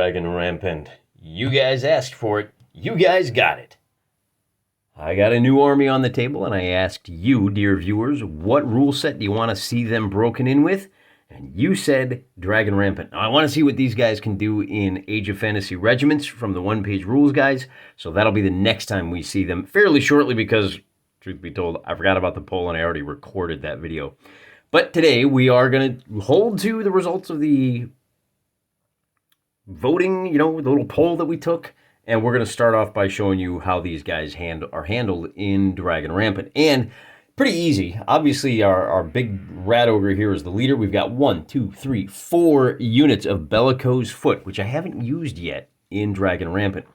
Dragon Rampant. You guys asked for it. You guys got it. I got a new army on the table, and I asked you, dear viewers, what rule set do you want to see them broken in with? And you said Dragon Rampant. Now, I want to see what these guys can do in Age of Fantasy Regiments from the one-page rules guys, so that'll be the next time we see them fairly shortly because, truth be told, I forgot about the poll and I already recorded that video. But today we are going to hold to the results of the voting, the little poll that we took, and we're going to start off by showing you how these guys are handled in Dragon Rampant. And pretty easy. Obviously, our big rat ogre here is the leader. We've got 4 units of Bellicose Foot, which I haven't used yet in Dragon Rampant.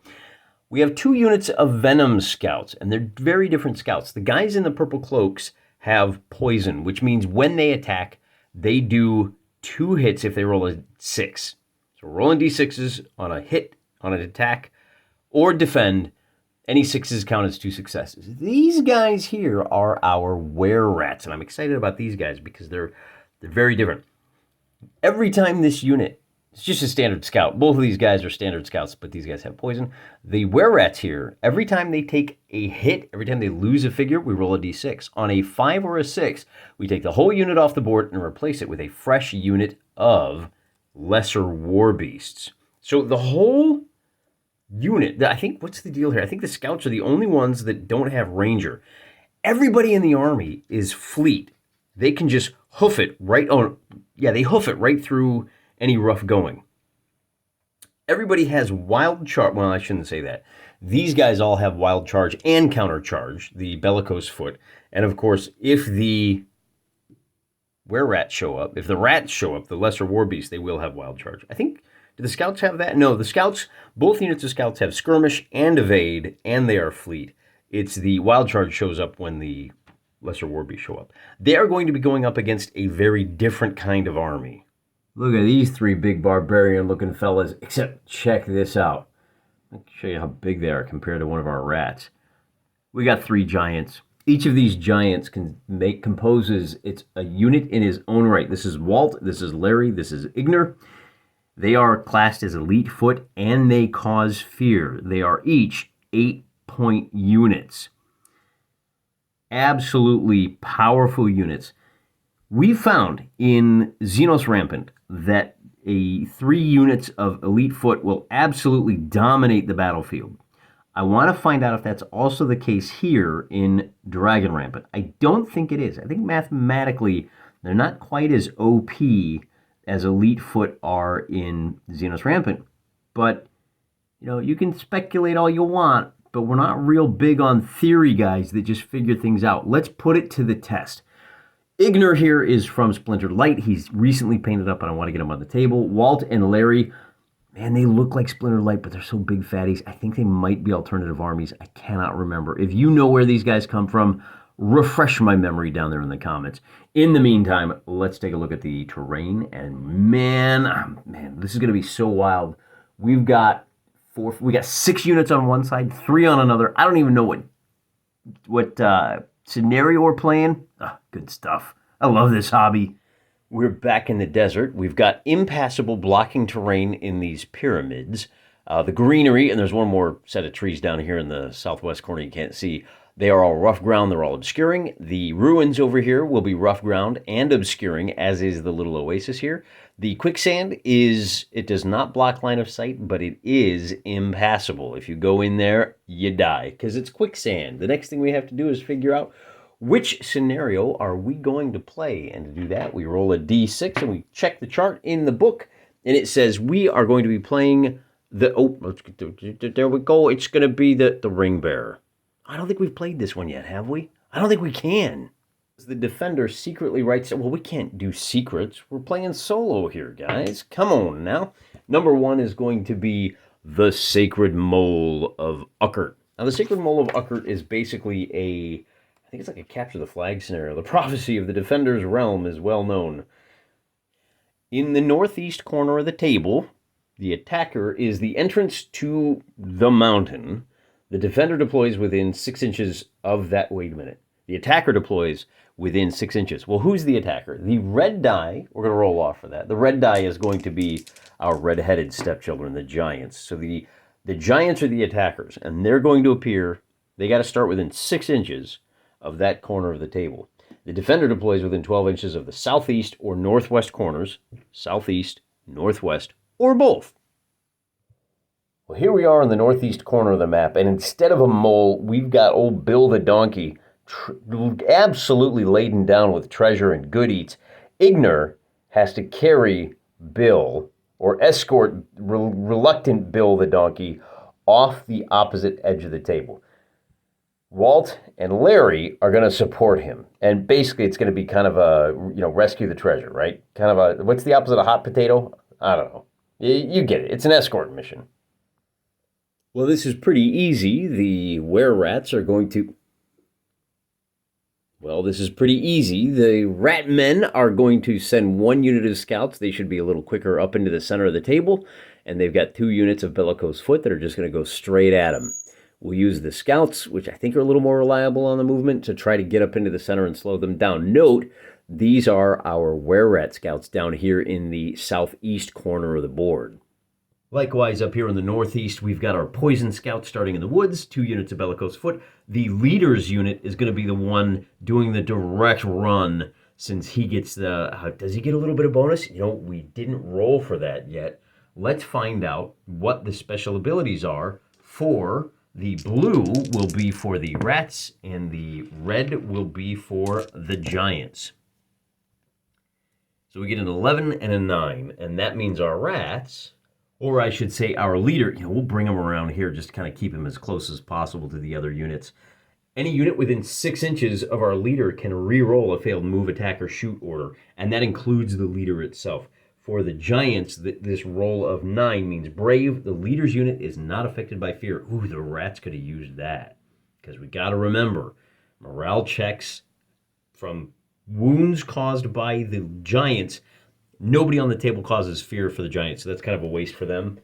We have 2 units of Venom Scouts, and they're very different scouts. The guys in the purple cloaks have poison, which means when they attack, they do 2 hits if they roll a 6. So rolling d6s on a hit, on an attack, or defend. Any 6s count as 2 successes. These guys here are our were-rats, and I'm excited about these guys because they're very different. Every time this unit, it's just a standard scout. Both of these guys are standard scouts, but these guys have poison. The were-rats here, every time they take a hit, every time they lose a figure, we roll a d6. On a 5 or a 6, we take the whole unit off the board and replace it with a fresh unit of lesser war beasts. So the whole unit, I think, what's the deal here? I think the scouts are the only ones that don't have ranger. Everybody in the army is fleet. They can just hoof it right on. Yeah, they hoof it right through any rough going. Everybody has wild charge. Well, I shouldn't say that. These guys all have wild charge and counter charge, the Bellicose Foot. And of course, if the were-rats show up, if the rats show up, the lesser war beasts, they will have wild charge. I think, do the scouts have that? No, the scouts, both units of scouts have skirmish and evade, and they are fleet. It's the wild charge shows up when the lesser war beasts show up. They are going to be going up against a very different kind of army. Look at these 3 big barbarian-looking fellas, except check this out. Let me show you how big they are compared to one of our rats. We got 3 giants. Each of these giants composes it's a unit in his own right. This is Walt, this is Larry, this is Ignar. They are classed as elite foot, and they cause fear. They are each 8-point units. Absolutely powerful units. We found in Xenos Rampant that 3 units of elite foot will absolutely dominate the battlefield. I want to find out if that's also the case here in Dragon Rampant. I don't think it is. I think mathematically they're not quite as OP as elite foot are in Xenos Rampant. But, you can speculate all you want, but we're not real big on theory guys that just figure things out. Let's put it to the test. Ignar here is from Splintered Light. He's recently painted up, and I want to get him on the table. Walt and Larry, man, they look like Splintered Light, but they're so big fatties. I think they might be alternative armies. I cannot remember. If you know where these guys come from, refresh my memory down there in the comments. In the meantime, let's take a look at the terrain. And man, this is going to be so wild. We got 6 units on one side, 3 on another. I don't even know what scenario we're playing. Good stuff. I love this hobby. We're back in the desert. We've got impassable blocking terrain in these pyramids. The greenery, and there's one more set of trees down here in the southwest corner you can't see. They are all rough ground. They're all obscuring. The ruins over here will be rough ground and obscuring, as is the little oasis here. The quicksand it does not block line of sight, but it is impassable. If you go in there, you die, because it's quicksand. The next thing we have to do is figure out which scenario are we going to play? And to do that, we roll a d6 and we check the chart in the book. And it says we are going to be playing there we go. It's going to be the ring bearer. I don't think we've played this one yet, have we? I don't think we can. The defender secretly writes, well, we can't do secrets. We're playing solo here, guys. Come on now. Number 1 is going to be the Sacred Mole of Uckert. Now, the Sacred Mole of Uckert is basically I think it's like a capture the flag scenario. The prophecy of the defender's realm is well known. In the northeast corner of the table, the attacker is the entrance to the mountain. The defender deploys within 6 inches of that. Wait a minute. The attacker deploys within 6 inches. Well, who's the attacker? The red die, we're going to roll off for that. The red die is going to be our red-headed stepchildren, the giants. So the giants are the attackers, and they're going to appear, they got to start within 6 inches of that corner of the table. The defender deploys within 12 inches of the southeast or northwest corners, southeast, northwest, or both. Well, here we are in the northeast corner of the map, and instead of a mole, we've got old Bill the donkey, absolutely laden down with treasure and good eats. Ignar has to carry Bill, or escort reluctant Bill the donkey, off the opposite edge of the table. Walt and Larry are going to support him, and basically it's going to be kind of a, rescue the treasure, right? Kind of a, what's the opposite of hot potato? I don't know. You get it. It's an escort mission. Well, this is pretty easy. The were-rats are going to... Well, this is pretty easy. The ratmen are going to send 1 unit of scouts. They should be a little quicker up into the center of the table, and they've got 2 units of bellicose foot that are just going to go straight at them. We'll use the scouts, which I think are a little more reliable on the movement, to try to get up into the center and slow them down. Note, these are our were-rat scouts down here in the southeast corner of the board. Likewise, up here in the northeast, we've got our poison scouts starting in the woods, 2 units of bellicose foot. The leader's unit is going to be the one doing the direct run, since he gets the... does he get a little bit of bonus? We didn't roll for that yet. Let's find out what the special abilities are for... The blue will be for the rats, and the red will be for the giants. So we get an 11 and a 9, and that means our rats, or I should say our leader, we'll bring him around here just to kind of keep him as close as possible to the other units. Any unit within 6 inches of our leader can re-roll a failed move, attack, or shoot order, and that includes the leader itself. For the giants, this roll of 9 means brave. The leader's unit is not affected by fear. Ooh, the rats could have used that. Because we got to remember, morale checks from wounds caused by the giants. Nobody on the table causes fear for the giants, so that's kind of a waste for them.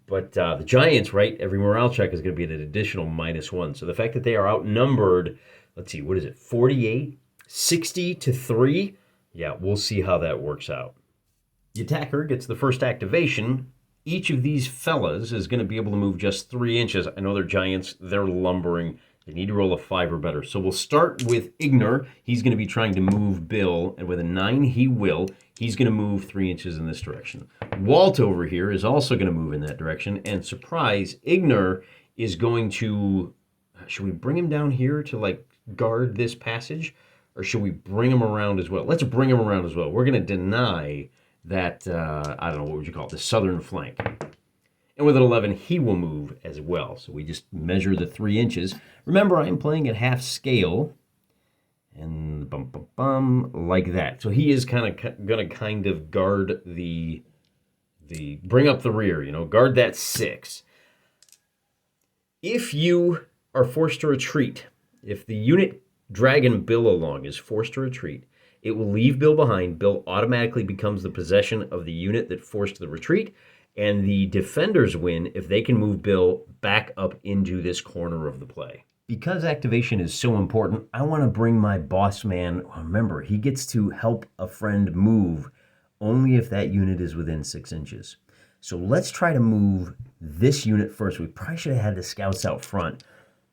But the giants, right, every morale check is going to be at an additional -1. So the fact that they are outnumbered, let's see, what is it, 48? 60 to 3? Yeah, we'll see how that works out. The attacker gets the first activation. Each of these fellas is going to be able to move just 3 inches. I know they're giants. They're lumbering. They need to roll a 5 or better. So we'll start with Ignar. He's going to be trying to move Bill, and with a 9, he will. He's going to move 3 inches in this direction. Walt over here is also going to move in that direction, and surprise, Ignar is going to... Should we bring him down here to, guard this passage, or should we bring him around as well? Let's bring him around as well. We're going to deny... that, I don't know, what would you call it, the southern flank. And with an 11, he will move as well. So we just measure the 3 inches. Remember, I am playing at half scale. And like that. So he is going to guard the bring up the rear, guard that 6. If you are forced to retreat, if the unit dragging Bill along is forced to retreat, it will leave Bill behind. Bill automatically becomes the possession of the unit that forced the retreat, and the defenders win if they can move Bill back up into this corner of the play. Because activation is so important, I want to bring my boss man. Remember, he gets to help a friend move only if that unit is within 6 inches. So let's try to move this unit first. We probably should have had the scouts out front.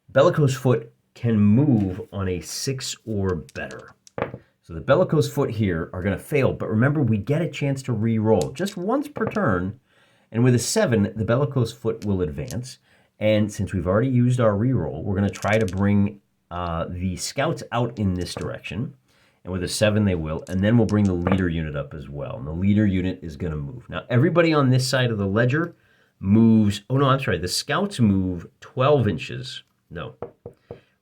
Bellicose foot can move on a 6 or better. So the bellicose foot here are going to fail, but remember, we get a chance to re-roll just once per turn, and with a 7, the bellicose foot will advance, and since we've already used our re-roll, we're going to try to bring the scouts out in this direction, and with a 7 they will, and then we'll bring the leader unit up as well, and the leader unit is going to move. Now, everybody on this side of the ledger moves, the scouts move 12 inches, no.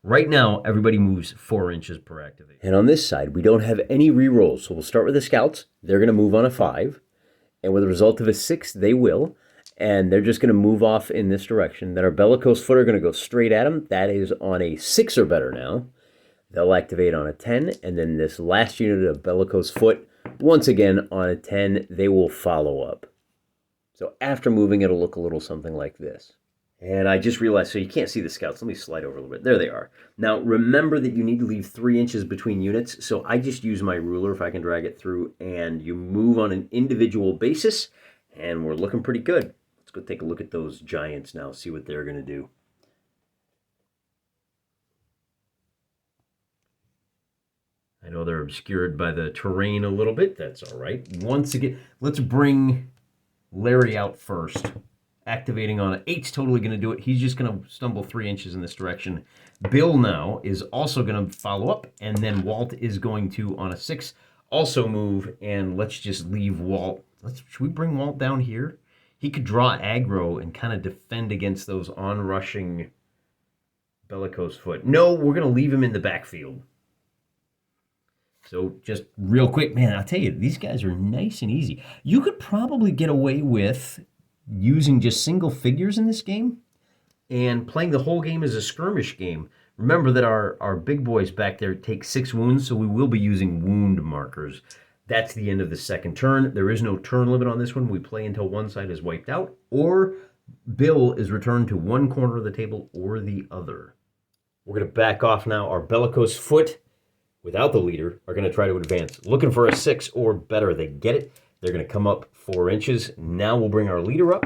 Right now, everybody moves 4 inches per activation. And on this side, we don't have any re-rolls. So we'll start with the scouts. They're going to move on a 5. And with a result of a 6, they will. And they're just going to move off in this direction. Then our bellicose foot are going to go straight at them. That is on a 6 or better now. They'll activate on a 10. And then this last unit of bellicose foot, once again, on a 10, they will follow up. So after moving, it'll look a little something like this. And I just realized, so you can't see the scouts. Let me slide over a little bit. There they are. Now, remember that you need to leave 3 inches between units. So I just use my ruler, if I can drag it through, and you move on an individual basis, and we're looking pretty good. Let's go take a look at those giants now, see what they're going to do. I know they're obscured by the terrain a little bit. That's all right. Once again, let's bring Larry out first. Activating on an 8's totally going to do it. He's just going to stumble 3 inches in this direction. Bill now is also going to follow up, and then Walt is going to, on a 6, also move, and let's just leave Walt. Should we bring Walt down here? He could draw aggro and kind of defend against those onrushing bellicose foot. No, we're going to leave him in the backfield. So just real quick, man, I'll tell you, these guys are nice and easy. You could probably get away with using just single figures in this game and playing the whole game as a skirmish game. Remember that our big boys back there take 6 wounds, so we will be using wound markers. That's the end of the second turn. There is no turn limit on this one. We play until one side is wiped out, or Bill is returned to one corner of the table or the other. We're going to back off now. Our bellicose foot, without the leader, are going to try to advance. Looking for a 6 or better. They get it. They're going to come up 4 inches. Now we'll bring our leader up,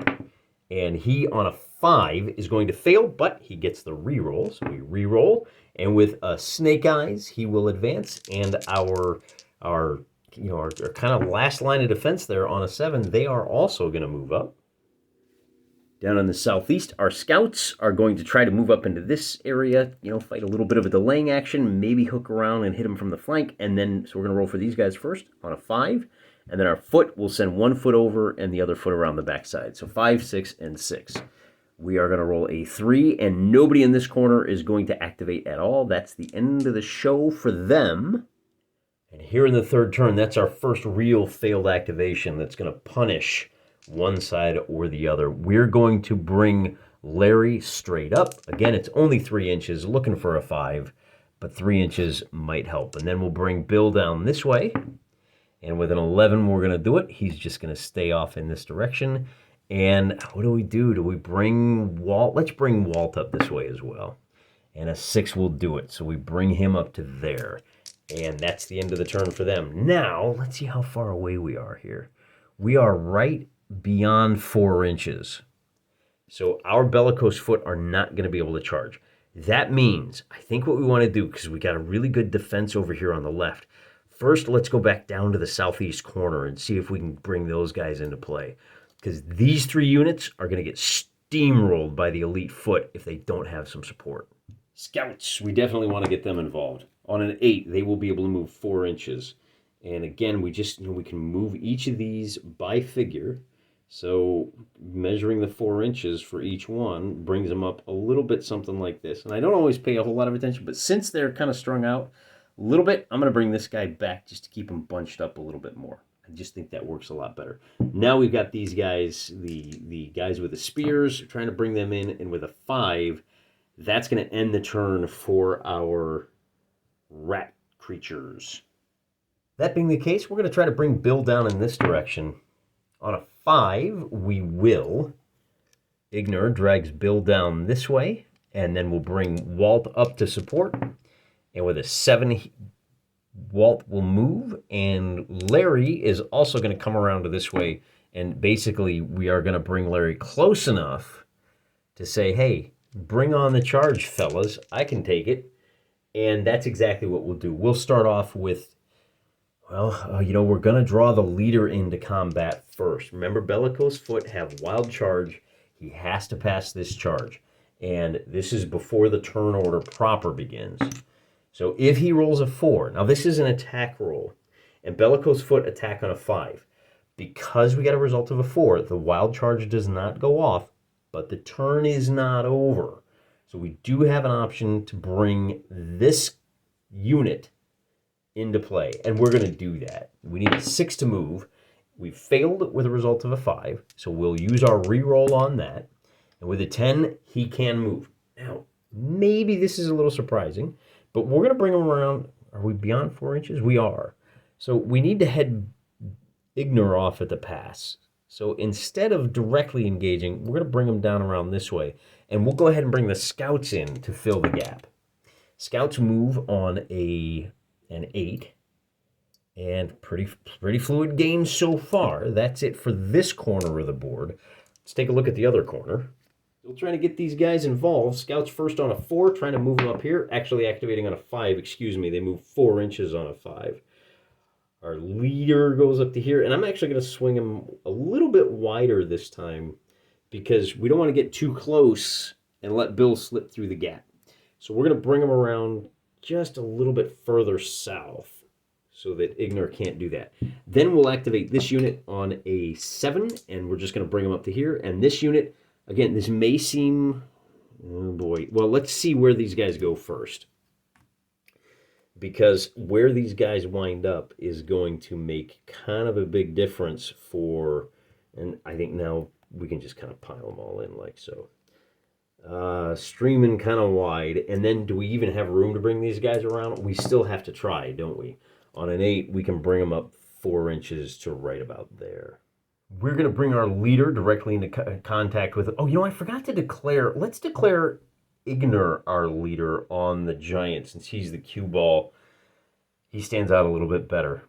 and he on a 5 is going to fail, but he gets the re-roll. So we re-roll, and with a snake eyes, he will advance. And our kind of last line of defense there on a 7, they are also going to move up. Down in the southeast, our scouts are going to try to move up into this area, fight a little bit of a delaying action, maybe hook around and hit them from the flank, and then, so we're going to roll for these guys first on a 5. And then our foot will send 1 foot over and the other foot around the backside. So 5, 6, and 6. We are going to roll a 3, and nobody in this corner is going to activate at all. That's the end of the show for them. And here in the third turn, that's our first real failed activation that's going to punish one side or the other. We're going to bring Larry straight up. Again, it's only 3 inches, looking for a 5, but 3 inches might help. And then we'll bring Bill down this way. And with an 11, we're going to do it. He's just going to stay off in this direction. And what do we do? Do we bring Walt? Let's bring Walt up this way as well. And a 6 will do it. So we bring him up to there. And that's the end of the turn for them. Now, let's see how far away we are here. We are right beyond 4 inches. So our bellicose foot are not going to be able to charge. That means, I think what we want to do, because we got a really good defense over here on the left, first, let's go back down to the southeast corner and see if we can bring those guys into play. Because these 3 units are going to get steamrolled by the elite foot if they don't have some support. Scouts, we definitely want to get them involved. On an 8, they will be able to move 4 inches. And again, we can move each of these by figure. So measuring the 4 inches for each one brings them up a little bit, something like this. And I don't always pay a whole lot of attention, but since they're kind of strung out a little bit, I'm going to bring this guy back just to keep him bunched up a little bit more. I just think that works a lot better. Now we've got these guys, the guys with the spears, trying to bring them in, and with a 5, that's going to end the turn for our rat creatures. That being the case, we're going to try to bring Bill down in this direction. On a 5, we will. Ignore drags Bill down this way, and then we'll bring Walt up to support. And with a 7, Walt will move, and Larry is also going to come around to this way. And basically, we are going to bring Larry close enough to say, hey, bring on the charge, fellas. I can take it. And that's exactly what we'll do. We'll start off with, we're going to draw the leader into combat first. Remember, bellicose foot have wild charge. He has to pass this charge. And this is before the turn order proper begins. So if he rolls a 4, now this is an attack roll, and bellicose foot attack on a 5. Because we got a result of a 4, the wild charge does not go off, but the turn is not over. So we do have an option to bring this unit into play, and we're going to do that. We need a 6 to move. We failed with a result of a 5, so we'll use our reroll on that. And with a 10, he can move. Now, maybe this is a little surprising, but we're going to bring him around. Are we beyond 4 inches? We are. So we need to head Ignore off at the pass. So instead of directly engaging, we're going to bring them down around this way. And we'll go ahead and bring the scouts in to fill the gap. Scouts move on an 8. And pretty fluid game so far. That's it for this corner of the board. Let's take a look at the other corner. Still trying to get these guys involved. Scouts first on a 4, trying to move them up here. Actually activating on a 5, excuse me. They move 4 inches on a 5. Our leader goes up to here, and I'm actually going to swing him a little bit wider this time because we don't want to get too close and let Bill slip through the gap. So we're going to bring him around just a little bit further south so that Ignor can't do that. Then we'll activate this unit on a 7, and we're just going to bring him up to here. And this unit, again, this may seem, oh boy, well, let's see where these guys go first. Because where these guys wind up is going to make kind of a big difference for, and I think now we can just kind of pile them all in like so. Streaming kind of wide, and then do we even have room to bring these guys around? We still have to try, don't we? On an 8, we can bring them up 4 inches to right about there. We're going to bring our leader directly into contact with, oh, you know, I forgot to declare, let's declare Ignor our leader on the giant, since he's the cue ball. He stands out a little bit better.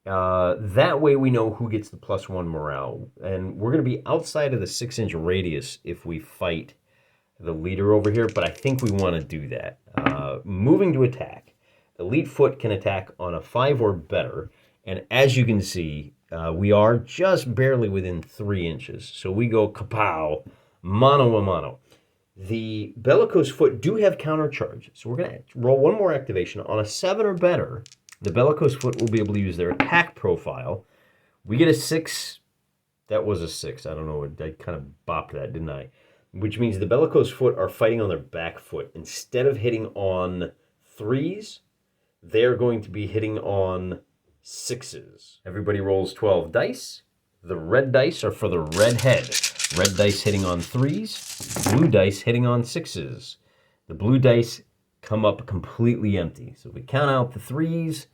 That way we know who gets the +1 morale. And we're going to be outside of the 6-inch radius if we fight the leader over here, but I think we want to do that. Moving to attack. Elite Foot can attack on a 5 or better. And as you can see, we are just barely within 3 inches. So we go kapow, mano a mano. The Bellicose Foot do have countercharge, so we're going to roll one more activation. On a 7 or better, the Bellicose Foot will be able to use their attack profile. We get a 6. That was a 6. I don't know. I kind of bopped that, didn't I? Which means the Bellicose Foot are fighting on their back foot. Instead of hitting on 3s, they're going to be hitting on 6s. Everybody rolls 12 dice. The red dice are for the red head. Red dice hitting on 3s, blue dice hitting on 6s. The blue dice come up completely empty. So we count out the 3s,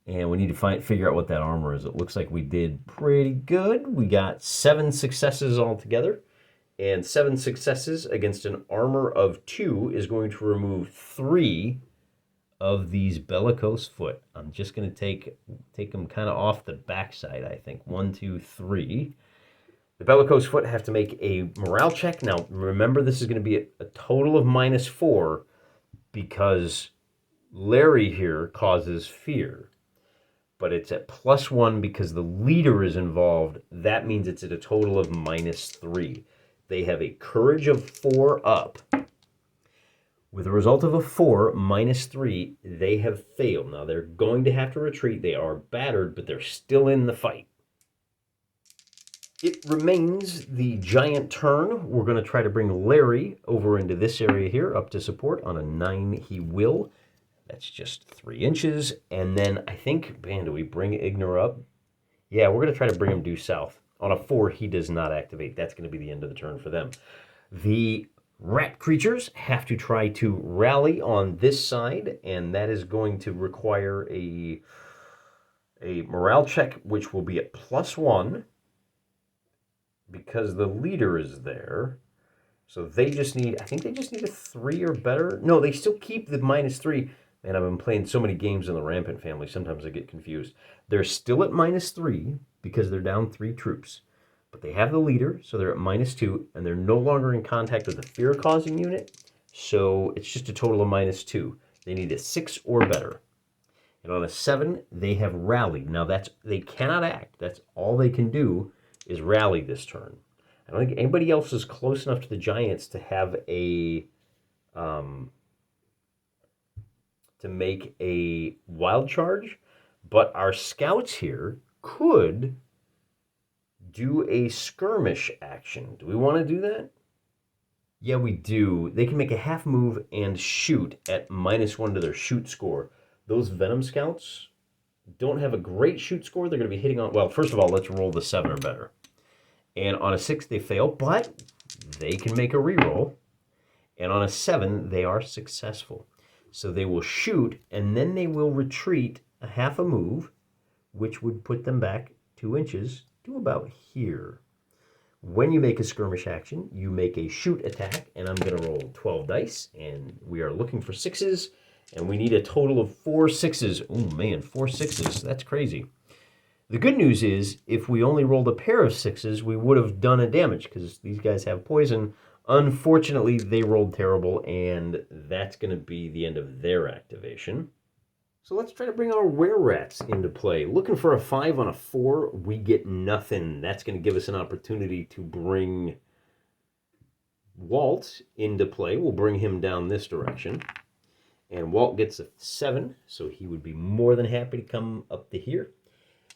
and we need to figure out what that armor is. It looks like we did pretty good. We got 7 successes altogether, and 7 successes against an armor of 2 is going to remove 3 of these Bellicose Foot. I'm just going to take them kind of off the backside, I think. 1, 2, 3. The Bellicose Foot have to make a morale check. Now, remember, this is going to be a total of -4 because Larry here causes fear. But it's at +1 because the leader is involved. That means it's at a total of -3. They have a courage of 4 up. With a result of a 4, -3, they have failed. Now, they're going to have to retreat. They are battered, but they're still in the fight. It remains the giant turn. We're going to try to bring Larry over into this area here, up to support. On a 9, he will. That's just 3 inches. And then I think, man, do we bring Ignor up? Yeah, we're going to try to bring him due south. On a 4, he does not activate. That's going to be the end of the turn for them. The rat creatures have to try to rally on this side, and that is going to require a morale check, which will be at +1. Because the leader is there. So they just need, I think they just need a 3 or better. No, they still keep the -3. Man, I've been playing so many games in the Rampant family, sometimes I get confused. They're still at -3 because they're down 3 troops. But they have the leader, so they're at -2, and they're no longer in contact with the fear-causing unit. So it's just a total of -2. They need a 6 or better. And on a 7, they have rallied. Now, they cannot act. That's all they can do is rally this turn. I don't think anybody else is close enough to the giants to have to make a wild charge, but our scouts here could do a skirmish action. Do we want to do that? Yeah, we do. They can make a half move and shoot at -1 to their shoot score. Those Venom Scouts don't have a great shoot score. They're going to be hitting on, well, first of all, let's roll the 7 or better. And on a 6, they fail, but they can make a reroll. And on a 7, they are successful. So they will shoot, and then they will retreat a half a move, which would put them back 2 inches to about here. When you make a skirmish action, you make a shoot attack, and I'm going to roll 12 dice, and we are looking for sixes, and we need a total of 4 sixes. Oh man, 4 sixes, that's crazy. The good news is, if we only rolled a pair of sixes, we would have done a damage, because these guys have poison. Unfortunately, they rolled terrible, and that's going to be the end of their activation. So let's try to bring our were-rats into play. Looking for a 5 on a 4, we get nothing. That's going to give us an opportunity to bring Walt into play. We'll bring him down this direction. And Walt gets a 7, so he would be more than happy to come up to here.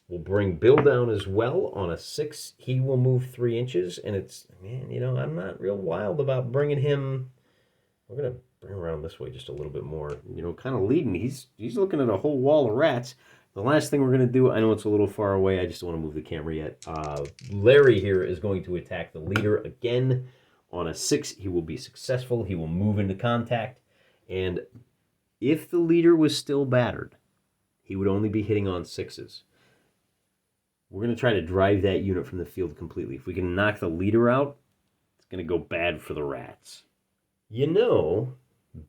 We'll bring Bill down as well on a 6. He will move 3 inches, and it's, man, you know, I'm not real wild about bringing him. We're going to bring him around this way just a little bit more. You know, kind of leading. He's looking at a whole wall of rats. The last thing we're going to do, I know it's a little far away. I just don't want to move the camera yet. Larry here is going to attack the leader again. On a 6, he will be successful. He will move into contact. And if the leader was still battered, he would only be hitting on 6s. We're going to try to drive that unit from the field completely. If we can knock the leader out, it's going to go bad for the rats. You know,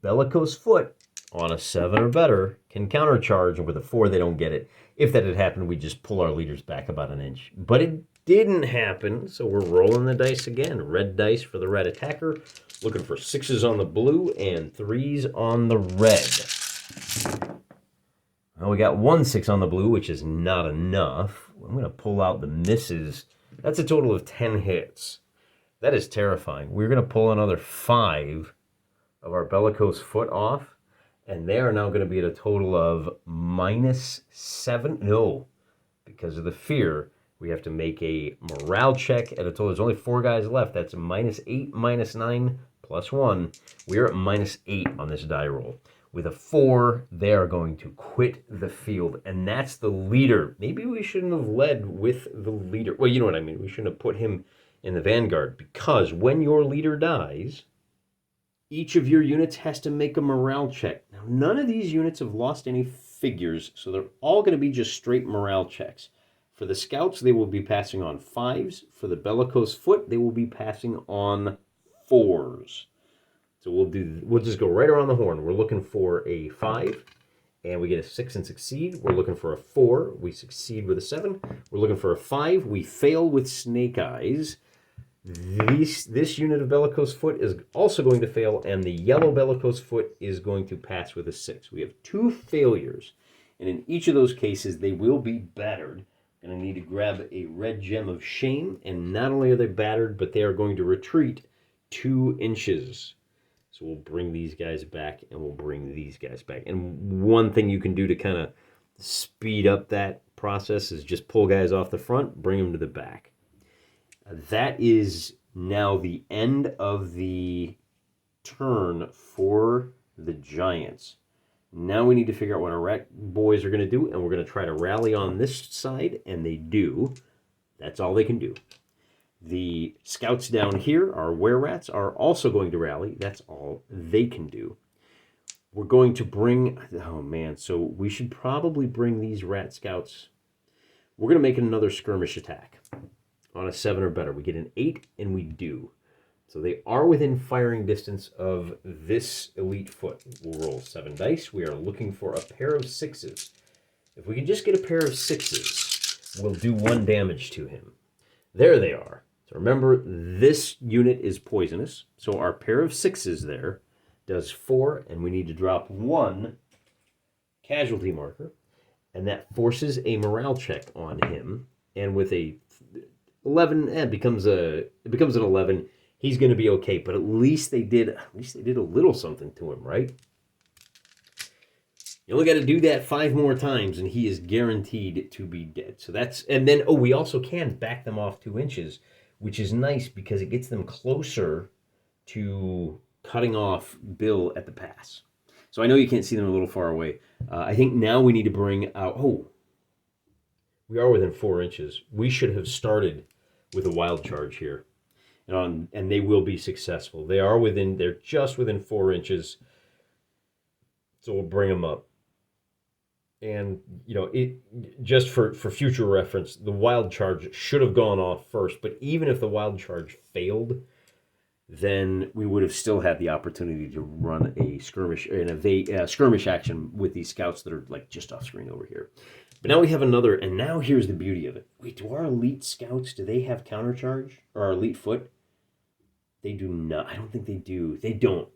Bellicose Foot on a 7 or better can countercharge, and with a 4 they don't get it. If that had happened, we'd just pull our leaders back about an inch. But it didn't happen, so we're rolling the dice again. Red dice for the red attacker, looking for 6s on the blue and 3s on the red. Well, we got 1 6 on the blue, which is not enough. I'm going to pull out the misses. That's a total of 10 hits. That is terrifying. We're going to pull another 5 of our Bellicose Foot off, and they are now going to be at a total of -7. No, because of the fear, we have to make a morale check at a total. There's only 4 guys left. That's -8, -9, +1. We're at -8 on this die roll. With a 4, they are going to quit the field, and that's the leader. Maybe we shouldn't have led with the leader. Well, you know what I mean. We shouldn't have put him in the vanguard, because when your leader dies, each of your units has to make a morale check. Now, none of these units have lost any figures, so they're all going to be just straight morale checks. For the scouts, they will be passing on 5s. For the Bellicose Foot, they will be passing on 4s. So we'll just go right around the horn. We're looking for a 5, and we get a 6 and succeed. We're looking for a 4. We succeed with a 7. We're looking for a 5. We fail with Snake Eyes. This unit of Bellicose Foot is also going to fail, and the yellow Bellicose Foot is going to pass with a 6. We have 2 failures, and in each of those cases, they will be battered. Going to need to grab a red gem of shame, and not only are they battered, but they are going to retreat 2 inches. So we'll bring these guys back, and we'll bring these guys back. And one thing you can do to kind of speed up that process is just pull guys off the front, bring them to the back. That is now the end of the turn for the Giants. Now we need to figure out what our rat boys are going to do, and we're going to try to rally on this side, and they do. That's all they can do. The scouts down here, our were-rats, are also going to rally. That's all they can do. We're going to bring... Oh, man. So we should probably bring these rat scouts... We're going to make another skirmish attack on a 7 or better. We get an 8, and we do. So they are within firing distance of this elite foot. We'll roll 7 dice. We are looking for a pair of 6s. If we can just get a pair of 6s, we'll do 1 damage to him. There they are. So remember, this unit is poisonous. So our pair of 6s there does 4, and we need to drop 1 casualty marker. And that forces a morale check on him. And with a 11, it becomes an 11. He's going to be okay, but at least they did a little something to him, right? You only got to do that 5 more times, and he is guaranteed to be dead. So that's, and then, oh, we also can back them off 2 inches, which is nice because it gets them closer to cutting off Bill at the pass. So I know you can't see them a little far away. I think now we need to bring out, oh, we are within 4 inches. We should have started with a wild charge here. And they will be successful. They're just within 4 inches. So we'll bring them up. And, you know, it just for future reference, the wild charge should have gone off first. But even if the wild charge failed, then we would have still had the opportunity to run a skirmish skirmish action with these scouts that are like just off screen over here. But now we have another, and now here's the beauty of it. Wait, do our elite scouts, do they have countercharge? Or our elite foot? They do not. I don't think they do. They don't.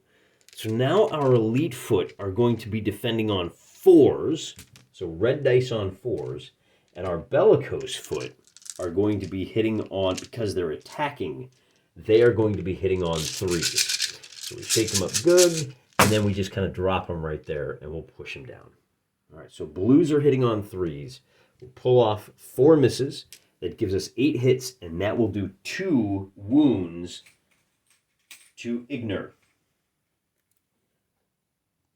So now our elite foot are going to be defending on 4s. So red dice on 4s. And our bellicose foot are going to be hitting on, because they're attacking, they are going to be hitting on 3s. So we shake them up good, and then we just kind of drop them right there, and we'll push them down. All right, so blues are hitting on 3s. We'll pull off 4 misses. That gives us 8 hits, and that will do 2 wounds to Ignor.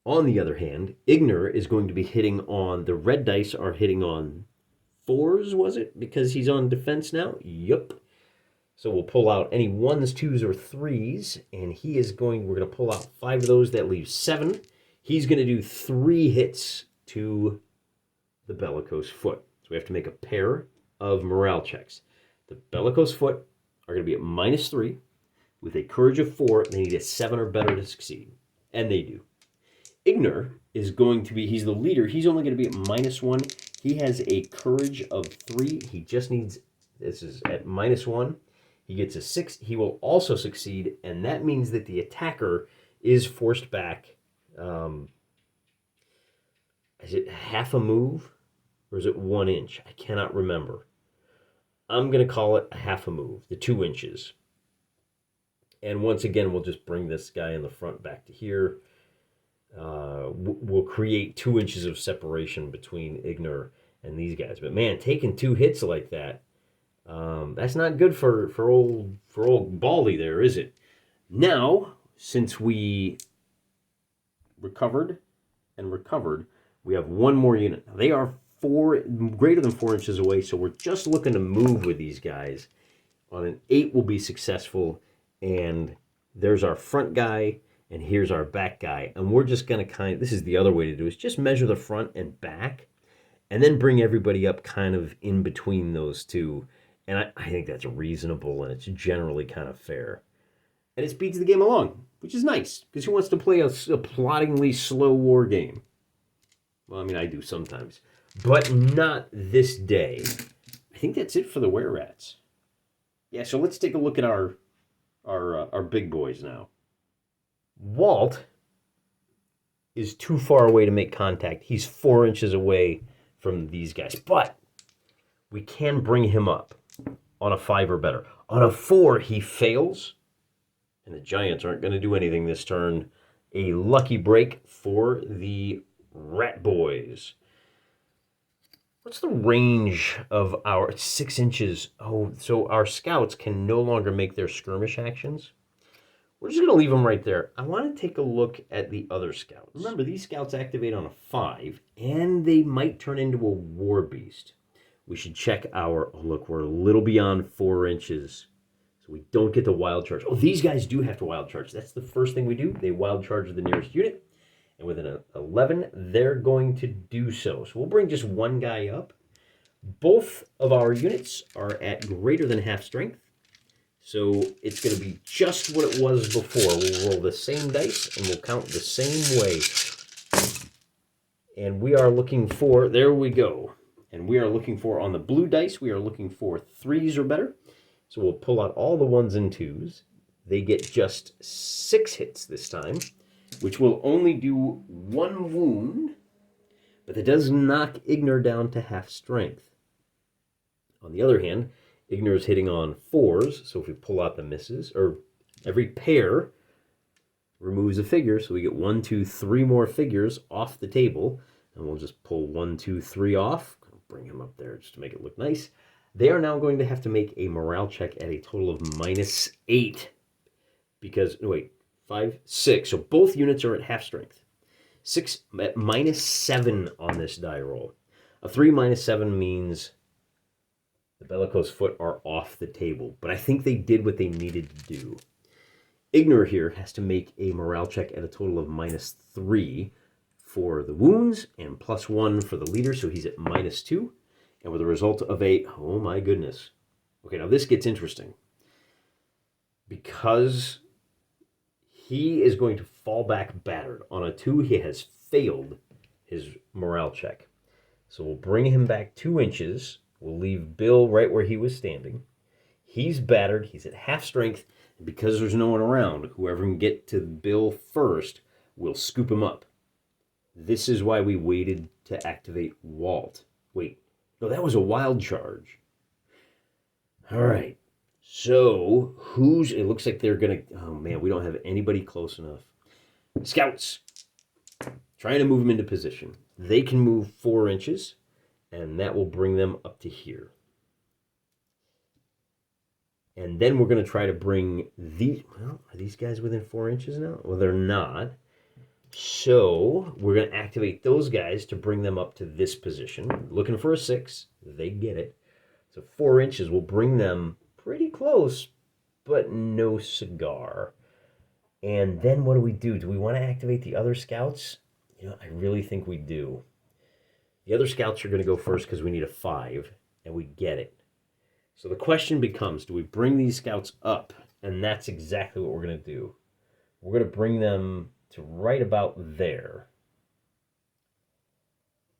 On the other hand, Ignor is going to be hitting on, the red dice are hitting on 4s, was it? Because he's on defense now? Yup. So we'll pull out any 1s, 2s, or 3s, and he is going, we're going to pull out 5 of those. That leaves 7. He's going to do 3 hits to the bellicose foot. So we have to make a pair of morale checks. The bellicose foot are going to be at -3 with a courage of 4. They need a 7 or better to succeed, and they do. Ignor is going to be, he's the leader. He's only going to be at -1. He has a courage of 3. He just needs, this is at -1. He gets a 6. He will also succeed, and that means that the attacker is forced back. Is it half a move, or is it 1 inch? I cannot remember. I'm going to call it a half a move, the 2 inches. And once again, we'll just bring this guy in the front back to here. We'll create 2 inches of separation between Ignor and these guys. But man, taking 2 hits like that, that's not good for old Baldy there, is it? Now, since we recovered, we have 1 more unit. Now, they are greater than 4 inches away, so we're just looking to move with these guys. On an 8, we'll be successful, and there's our front guy, and here's our back guy. And we're just going to this is the other way to do it, is just measure the front and back, and then bring everybody up kind of in between those two. And I think that's reasonable, and it's generally kind of fair. And it speeds the game along, which is nice, because who wants to play a ploddingly slow war game? Well, I mean, I do sometimes, but not this day. I think that's it for the were-rats. Yeah, so let's take a look at our big boys now. Walt is too far away to make contact. He's 4 inches away from these guys, but we can bring him up on a 5 or better. On a 4, he fails, and the Giants aren't going to do anything this turn. A lucky break for the Rat Boys. What's the range of our 6 inches? Oh, so our scouts can no longer make their skirmish actions. We're just going to leave them right there. I want to take a look at the other scouts. Remember, these scouts activate on a 5, and they might turn into a war beast. We should check our, oh look, we're a little beyond 4 inches. So we don't get the wild charge. Oh, these guys do have to wild charge. That's the first thing we do. They wild charge the nearest unit. And with an 11, they're going to do so. So we'll bring just 1 guy up. Both of our units are at greater than half strength. So it's going to be just what it was before. We'll roll the same dice, and we'll count the same way. And we are looking for, there we go. And we are looking for, on the blue dice, we are looking for 3s or better. So we'll pull out all the 1s and 2s. They get just 6 hits this time, which will only do 1 wound, but that does knock Ignor down to half strength. On the other hand, Ignor is hitting on 4s, so if we pull out the misses, or every pair removes a figure, so we get 1, 2, 3 more figures off the table, and we'll just pull 1, 2, 3 off. Bring him up there just to make it look nice. They are now going to have to make a morale check at a total of -8, because, no, wait, 5, 6. So both units are at half strength. 6 at -7 on this die roll. A 3 -7 means the bellicose foot are off the table, but I think they did what they needed to do. Ignor here has to make a morale check at a total of -3 for the wounds and +1 for the leader, so he's at -2. And with a result of a, oh my goodness. Okay, now this gets interesting. Because he is going to fall back battered. On a 2, he has failed his morale check. So we'll bring him back 2 inches. We'll leave Bill right where he was standing. He's battered. He's at half strength. And because there's no one around, whoever can get to Bill first will scoop him up. This is why we waited to activate Walt. Wait, no, that was a wild charge. All right. So, it looks like they're going to, oh man, we don't have anybody close enough. Scouts. Trying to move them into position. They can move 4 inches, and that will bring them up to here. And then we're going to try to bring these, well, are these guys within 4 inches now? Well, they're not. So we're going to activate those guys to bring them up to this position. Looking for a 6. They get it. So 4 inches will bring them pretty close, but no cigar. And then what do? Do we want to activate the other scouts? You know, I really think we do. The other scouts are going to go first because we need a 5, and we get it. So the question becomes, do we bring these scouts up? And that's exactly what we're going to do. We're going to bring them to right about there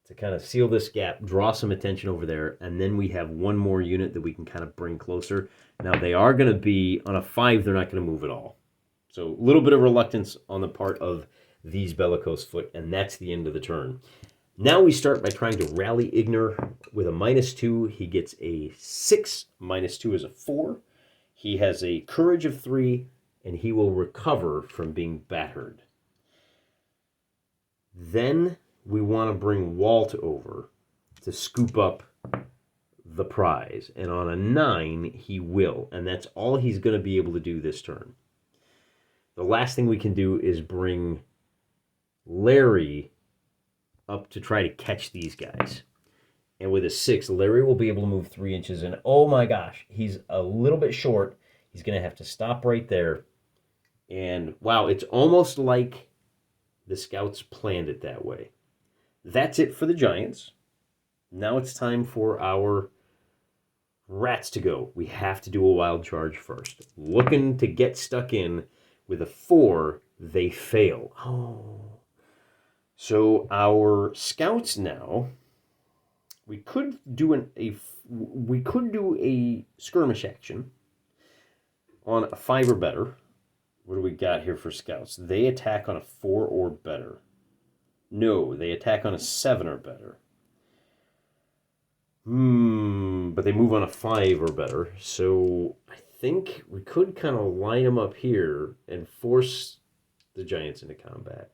to kind of seal this gap, draw some attention over there, and then we have one more unit that we can kind of bring closer. Now, they are going to be, on a 5, they're not going to move at all. So a little bit of reluctance on the part of these bellicose foot, and that's the end of the turn. Now we start by trying to rally Ignar with a -2. He gets a 6. -2 is a 4. He has a courage of 3, and he will recover from being battered. Then we want to bring Walt over to scoop up the prize. And on a 9, he will. And that's all he's going to be able to do this turn. The last thing we can do is bring Larry up to try to catch these guys. And with a 6, Larry will be able to move 3 inches. And oh my gosh, he's a little bit short. He's going to have to stop right there. And wow, it's almost like the scouts planned it that way. That's it for the Giants. Now it's time for our rats to go. We have to do a wild charge first. Looking to get stuck in with a 4, they fail. Oh. So our scouts now, we could do a skirmish action on a 5 or better. What do we got here for scouts? They attack on a 4 or better. No, they attack on a 7 or better. But they move on a 5 or better. So I think we could kind of line them up here and force the Giants into combat.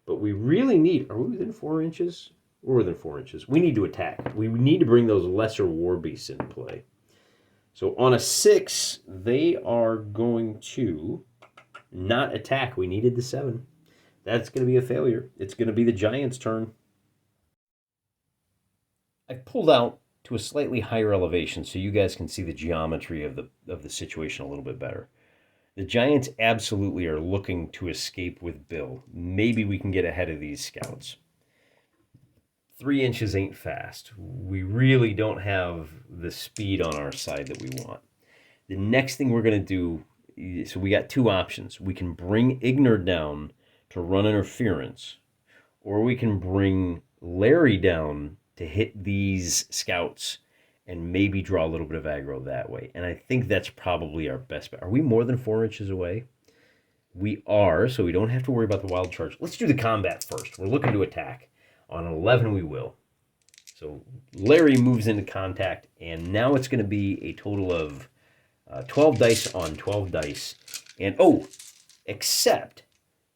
But we really need, are we within 4 inches? We're within 4 inches. We need to attack. We need to bring those lesser war beasts into play. So on a 6, they are going to not attack. We needed the 7. That's going to be a failure. It's going to be the Giants' turn. I've pulled out to a slightly higher elevation so you guys can see the geometry of the situation a little bit better. The Giants absolutely are looking to escape with Bill. Maybe we can get ahead of these scouts. 3 inches ain't fast. We really don't have the speed on our side that we want. The next thing we're going to do, so we got 2 options. We can bring Ignar down to run interference, or we can bring Larry down to hit these scouts and maybe draw a little bit of aggro that way. And I think that's probably our best bet. Are we more than 4 inches away? We are, so we don't have to worry about the wild charge. Let's do the combat first. We're looking to attack. On an 11, we will. So Larry moves into contact, and now it's going to be a total of 12 dice on 12 dice. And, oh, except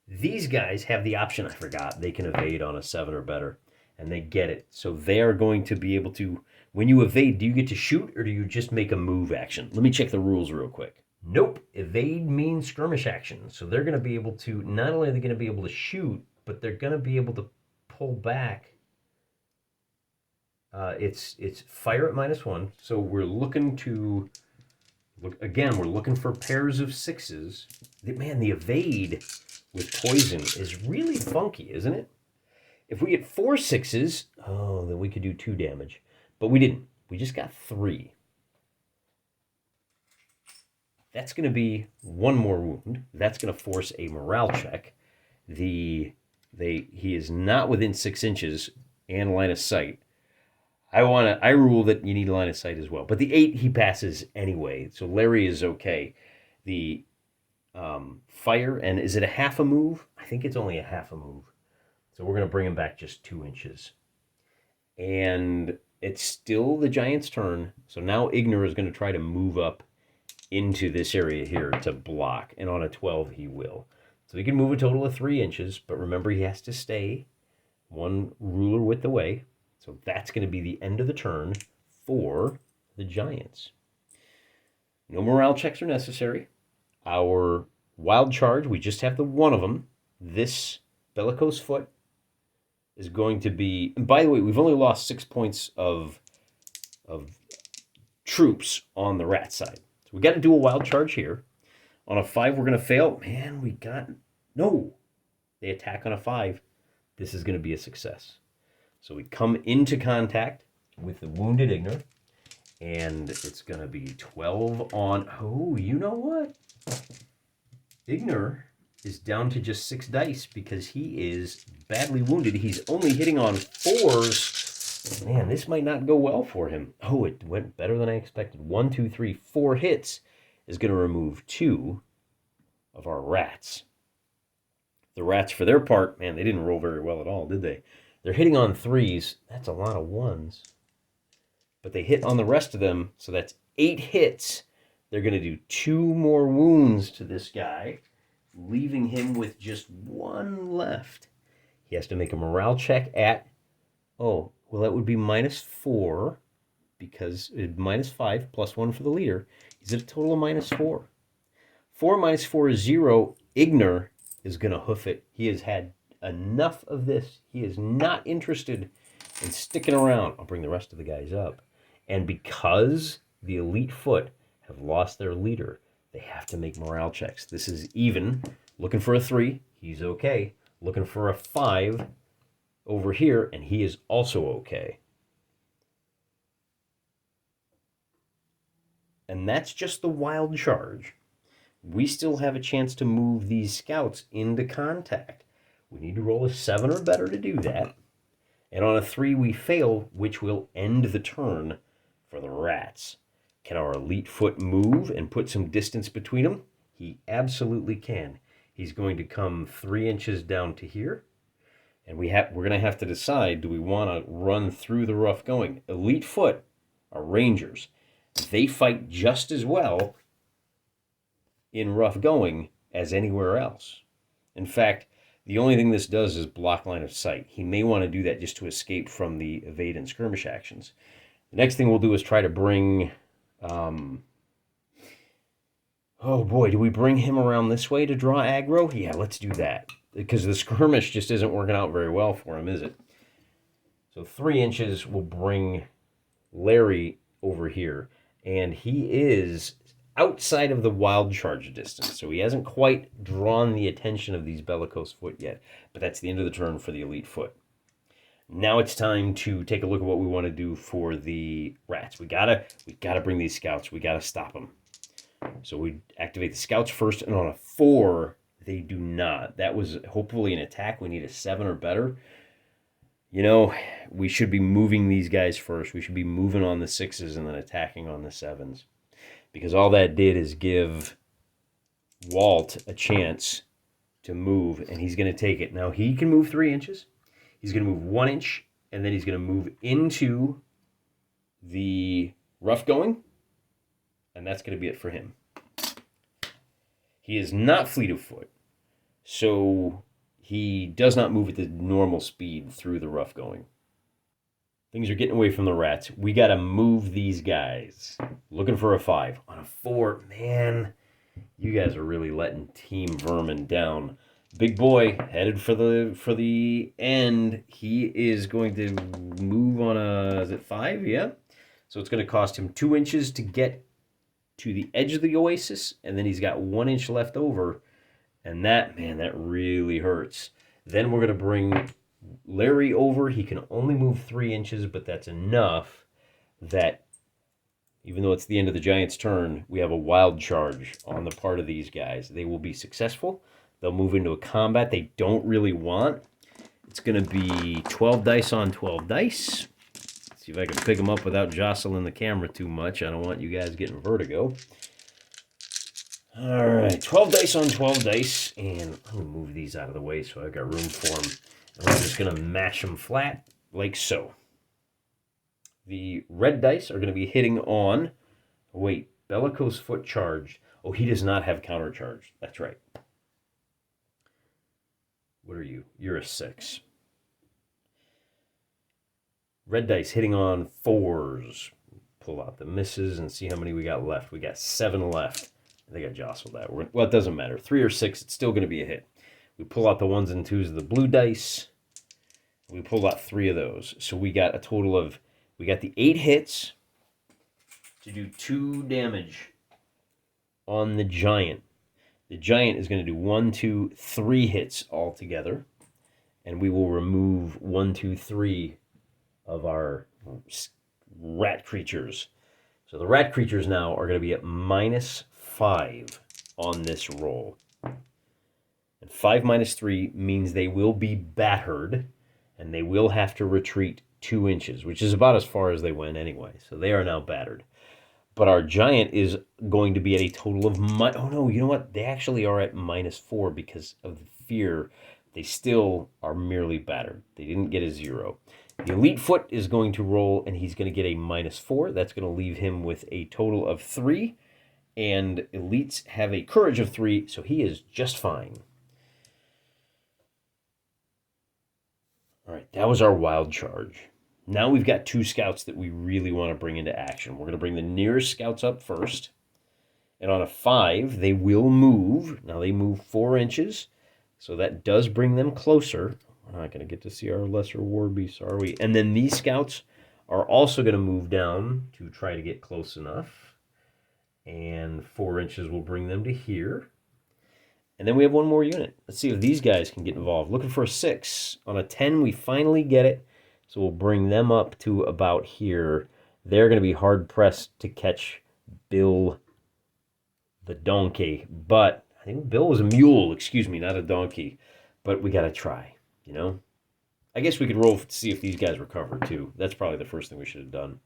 these guys have the option, I forgot, they can evade on a 7 or better, and they get it. So they are going to be able to, when you evade, do you get to shoot, or do you just make a move action? Let me check the rules real quick. Nope, evade means skirmish action. So they're going to be able to, not only are they going to be able to shoot, but they're going to be able to pull back. It's fire at -1. So we're looking to, we're looking for pairs of 6s. Man, the evade with poison is really funky, isn't it? If we get 4 6s, oh, then we could do 2 damage. But we didn't. We just got 3. That's going to be 1 more wound. That's going to force a morale check. He is not within 6 inches and line of sight. I rule that you need line of sight as well. But the 8 he passes anyway, so Larry is okay. The fire, and is it a half a move? I think it's only a half a move. So we're going to bring him back just 2 inches. And it's still the giant's turn. So now Ignar is going to try to move up into this area here to block. And on a 12, he will. So he can move a total of 3 inches. But remember, he has to stay 1 ruler width away. So that's going to be the end of the turn for the giants. No morale checks are necessary. Our wild charge, we just have the 1 of them. This bellicose foot is going to be, and by the way, we've only lost 6 points of troops on the rat side. So we got to do a wild charge here. On a 5, we're going to fail. Man, no. They attack on a 5. This is going to be a success. So we come into contact with the wounded Ignar, and it's going to be 12 on, oh, you know what? Ignar is down to just 6 dice because he is badly wounded. He's only hitting on 4s. Man, this might not go well for him. Oh, it went better than I expected. 1, 2, 3, 4 hits is going to remove 2 of our rats. The rats, for their part, man, they didn't roll very well at all, did they? They're hitting on 3s. That's a lot of 1s. But they hit on the rest of them, so that's 8 hits. They're going to do 2 more wounds to this guy, leaving him with just 1 left. He has to make a morale check at, oh, well, that would be -4, because -5 plus 1 for the leader. He's at a total of -4. 4 minus 4 is 0. Ignar is going to hoof it. He has had enough of this. He is not interested in sticking around. I'll bring the rest of the guys up. And because the elite foot have lost their leader, they have to make morale checks. This is even. Looking for a 3. He's okay. Looking for a 5 over here, and he is also okay. And that's just the wild charge. We still have a chance to move these scouts into contact. We need to roll a 7 or better to do that. And on a 3, we fail, which will end the turn for the rats. Can our elite foot move and put some distance between them? He absolutely can. He's going to come 3 inches down to here. And we're going to have to decide, do we want to run through the rough going? Elite foot are rangers. They fight just as well in rough going as anywhere else. In fact, the only thing this does is block line of sight. He may want to do that just to escape from the evade and skirmish actions. The next thing we'll do is try to bring... oh boy, do we bring him around this way to draw aggro? Yeah, let's do that. Because the skirmish just isn't working out very well for him, is it? So 3 inches will bring Larry over here. And he is outside of the wild charge distance. So he hasn't quite drawn the attention of these bellicose foot yet. But that's the end of the turn for the elite foot. Now it's time to take a look at what we want to do for the rats. We gotta bring these scouts. We gotta stop them. So we activate the scouts first, and on a 4, they do not. That was hopefully an attack. We need a 7 or better. You know, we should be moving these guys first. We should be moving on the 6s and then attacking on the 7s. Because all that did is give Walt a chance to move, and he's going to take it. Now, he can move 3 inches. He's going to move 1 inch, and then he's going to move into the rough going, and that's going to be it for him. He is not fleet of foot, so he does not move at the normal speed through the rough going. Things are getting away from the rats. We got to move these guys. Looking for a 5. On a 4, man, you guys are really letting Team Vermin down. Big boy headed for the end. He is going to move on a, is it 5? Yeah. So it's going to cost him 2 inches to get to the edge of the oasis, and then he's got 1 inch left over. And that, man, that really hurts. Then we're going to bring Larry over. He can only move 3 inches, but that's enough that even though it's the end of the Giants' turn, we have a wild charge on the part of these guys. They will be successful. They'll move into a combat they don't really want. It's going to be 12 dice on 12 dice. Let's see if I can pick them up without jostling the camera too much. I don't want you guys getting vertigo. All right, 12 dice on 12 dice. And I'm going to move these out of the way so I've got room for them. And we're just going to mash them flat like so. The red dice are going to be hitting on... Oh, wait, Bellicose Foot charged. Oh, he does not have counter charge. That's right. What are you? You're a 6. Red dice hitting on 4s. Pull out the misses and see how many we got left. We got 7 left. I think I jostled that. Well, it doesn't matter. 3 or 6, it's still going to be a hit. We pull out the 1s and 2s of the blue dice. We pulled out 3 of those. So we got a total of... We got the 8 hits to do 2 damage on the giant. The giant is going to do 1, 2, 3 hits altogether. And we will remove 1, 2, 3 of our rat creatures. So the rat creatures now are going to be at -5 on this roll. And 5 minus 3 means they will be battered, and they will have to retreat 2 inches, which is about as far as they went anyway. So they are now battered. But our giant is going to be at a total of... Oh, no, you know what? They actually are at -4 because of the fear. They still are merely battered. They didn't get a 0. The elite foot is going to roll, and he's going to get a -4. That's going to leave him with a total of 3. And elites have a courage of 3, so he is just fine. All right, that was our wild charge. Now we've got 2 scouts that we really want to bring into action. We're going to bring the nearest scouts up first. And on a 5, they will move. Now they move 4 inches, so that does bring them closer. We're not going to get to see our lesser war beasts, are we? And then these scouts are also going to move down to try to get close enough. And 4 inches will bring them to here. And then we have 1 more unit. Let's see if these guys can get involved. Looking for a 6. On a 10, we finally get it. So we'll bring them up to about here. They're going to be hard-pressed to catch Bill the donkey. But I think Bill was a mule, excuse me, not a donkey. But we got to try, you know? I guess we could roll to see if these guys recover, too. That's probably the first thing we should have done.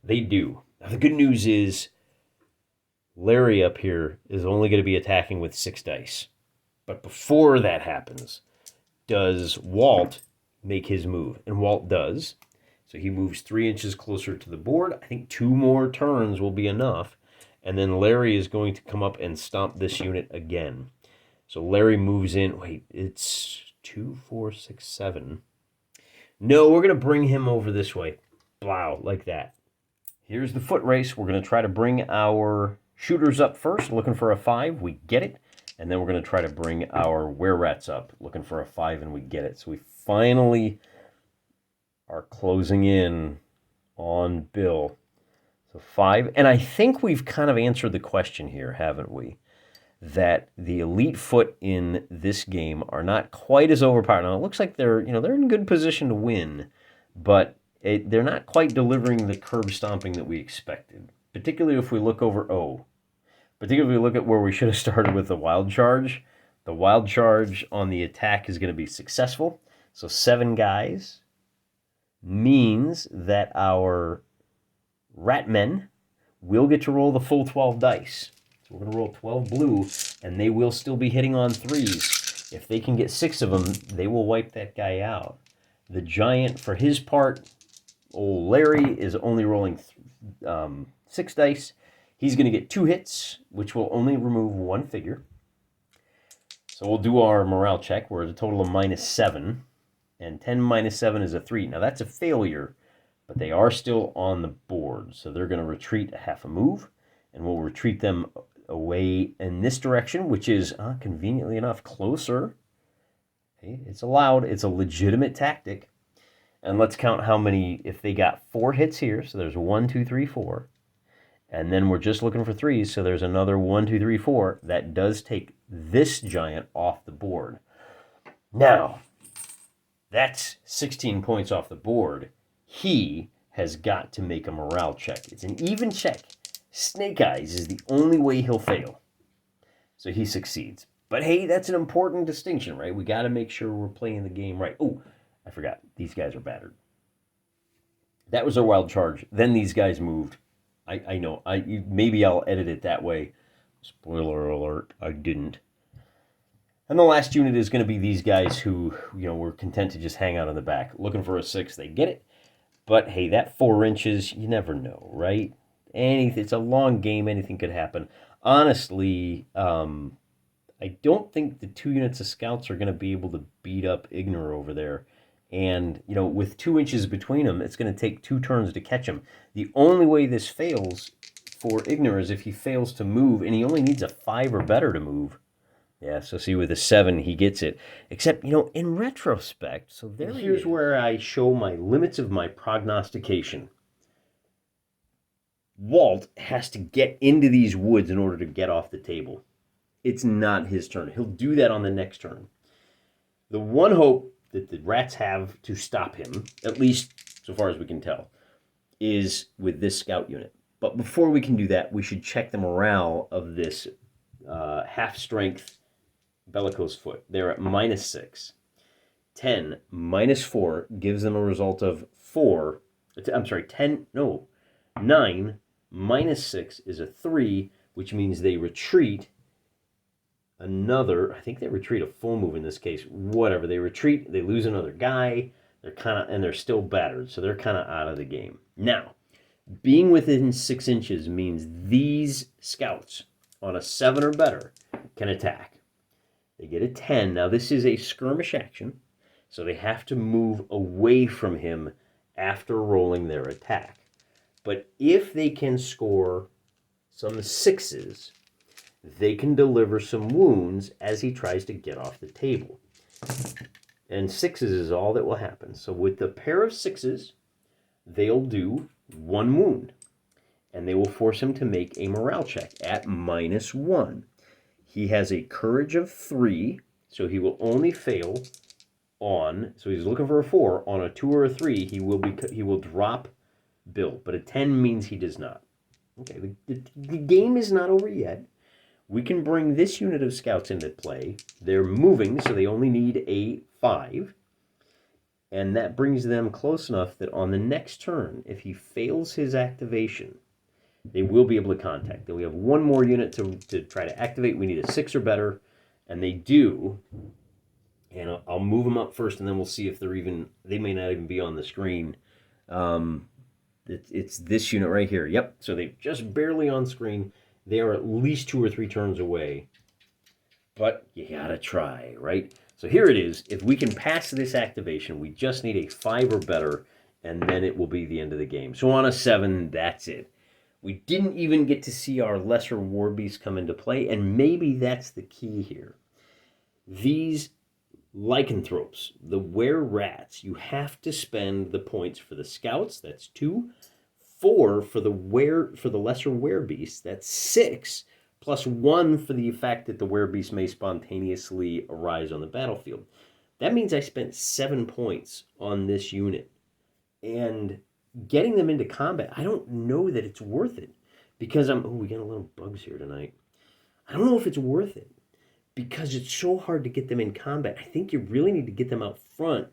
They do. Now, the good news is Larry up here is only going to be attacking with 6 dice. But before that happens, does Walt make his move? And Walt does. So he moves 3 inches closer to the board. I think 2 more turns will be enough. And then Larry is going to come up and stomp this unit again. So Larry moves in. Wait, it's 2, 4, 6, 7. No, we're going to bring him over this way. Blow, like that. Here's the foot race. We're going to try to bring our shooters up first, looking for a 5. We get it. And then we're going to try to bring our were-rats up, looking for a 5, and we get it. So we finally are closing in on Bill. So 5. And I think we've kind of answered the question here, haven't we? That the elite foot in this game are not quite as overpowered. Now, it looks like they're in good position to win, but they're not quite delivering the curb stomping that we expected, particularly if we look over... Particularly if we look at where we should have started with the wild charge. The wild charge on the attack is going to be successful. So 7 guys means that our ratmen will get to roll the full 12 dice. So we're going to roll 12 blue, and they will still be hitting on 3s. If they can get 6 of them, they will wipe that guy out. The giant, for his part, old Larry, is only rolling 6 dice. He's going to get 2 hits, which will only remove 1 figure. So we'll do our morale check. We're at a total of -7. And 10 minus 7 is a 3. Now that's a failure, but they are still on the board. So they're going to retreat a half a move. And we'll retreat them away in this direction, which is, conveniently enough, closer. Okay, it's allowed. It's a legitimate tactic. And let's count how many, if they got 4 hits here. So there's 1, 2, 3, 4. And then we're just looking for 3s, so there's another 1, 2, 3, 4. That does take this giant off the board. Now, That's 16 points off the board. He has got to make a morale check. It's an even check. Snake Eyes is the only way he'll fail. So he succeeds. But hey, that's an important distinction, right? We got to make sure we're playing the game right. Oh, I forgot. These guys are battered. That was a wild charge. Then these guys moved. I know. Maybe I'll edit it that way. Spoiler alert, I didn't. And the last unit is going to be these guys who, were content to just hang out in the back. Looking for a 6, they get it. But hey, that 4 inches, you never know, right? It's a long game. Anything could happen. Honestly, I don't think the 2 units of scouts are going to be able to beat up Ignor over there. And, with 2 inches between them, it's going to take 2 turns to catch him. The only way this fails for Ignor is if he fails to move, and he only needs a 5 or better to move. Yeah, so see, with a 7, he gets it. Except, in retrospect, so here's where I show my limits of my prognostication. Walt has to get into these woods in order to get off the table. It's not his turn. He'll do that on the next turn. The one hope that the rats have to stop him, at least so far as we can tell, is with this scout unit. But before we can do that, we should check the morale of this half-strength bellicose foot. They're at -6. 10 -4 gives them a result of 4. I'm sorry, 10, no. 9 -6 is a 3, which means they retreat another, I think they retreat a full move in this case. Whatever, they retreat, they lose another guy, they're still battered, so they're kind of out of the game. Now, being within 6 inches means these scouts on a 7 or better can attack. They get a 10. Now, this is a skirmish action, so they have to move away from him after rolling their attack. But if they can score some 6s, they can deliver some wounds as he tries to get off the table. And 6s is all that will happen. So with the pair of 6s, they'll do 1 wound. And they will force him to make a morale check at -1. He has a courage of 3, so he will only fail on, so he's looking for a 4. On a 2 or a 3, he will drop Bill, but a 10 means he does not. Okay, the game is not over yet. We can bring this unit of scouts into play. They're moving, so they only need a 5. And that brings them close enough that on the next turn, if he fails his activation, they will be able to contact. Then we have 1 more unit to try to activate. We need a 6 or better, and they do. And I'll move them up first, and then we'll see if they may not even be on the screen. It's this unit right here. Yep, so they're just barely on screen. They are at least 2 or 3 turns away. But you gotta try, right? So here it is. If we can pass this activation, we just need a 5 or better, and then it will be the end of the game. So on a 7, that's it. We didn't even get to see our lesser war beasts come into play, and maybe that's the key here. These lycanthropes, the were-rats, you have to spend the points for the scouts, that's 2, 4 for the lesser were-beasts, that's 6, plus 1 for the fact that the were-beast may spontaneously arise on the battlefield. That means I spent 7 points on this unit. And getting them into combat, I don't know that it's worth it. Because we got a little bugs here tonight. I don't know if it's worth it. Because it's so hard to get them in combat. I think you really need to get them out front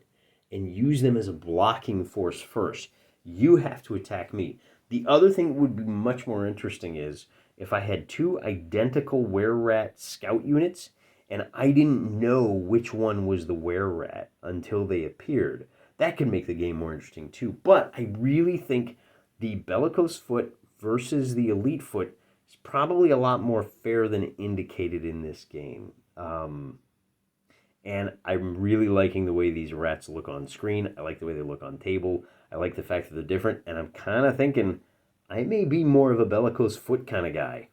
and use them as a blocking force first. You have to attack me. The other thing that would be much more interesting is if I had 2 identical were-rat scout units and I didn't know which one was the were-rat until they appeared. That could make the game more interesting too. But I really think the bellicose foot versus the elite foot is probably a lot more fair than indicated in this game. And I'm really liking the way these rats look on screen. I like the way they look on table. I like the fact that they're different. And I'm kind of thinking I may be more of a bellicose foot kind of guy.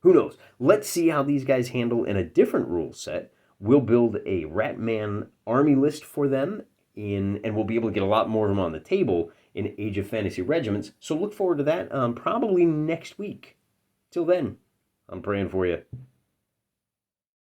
Who knows? Let's see how these guys handle in a different rule set. We'll build a Ratman army list for them, and we'll be able to get a lot more of them on the table in Age of Fantasy Regiments. So look forward to that probably next week. Till then, I'm praying for you.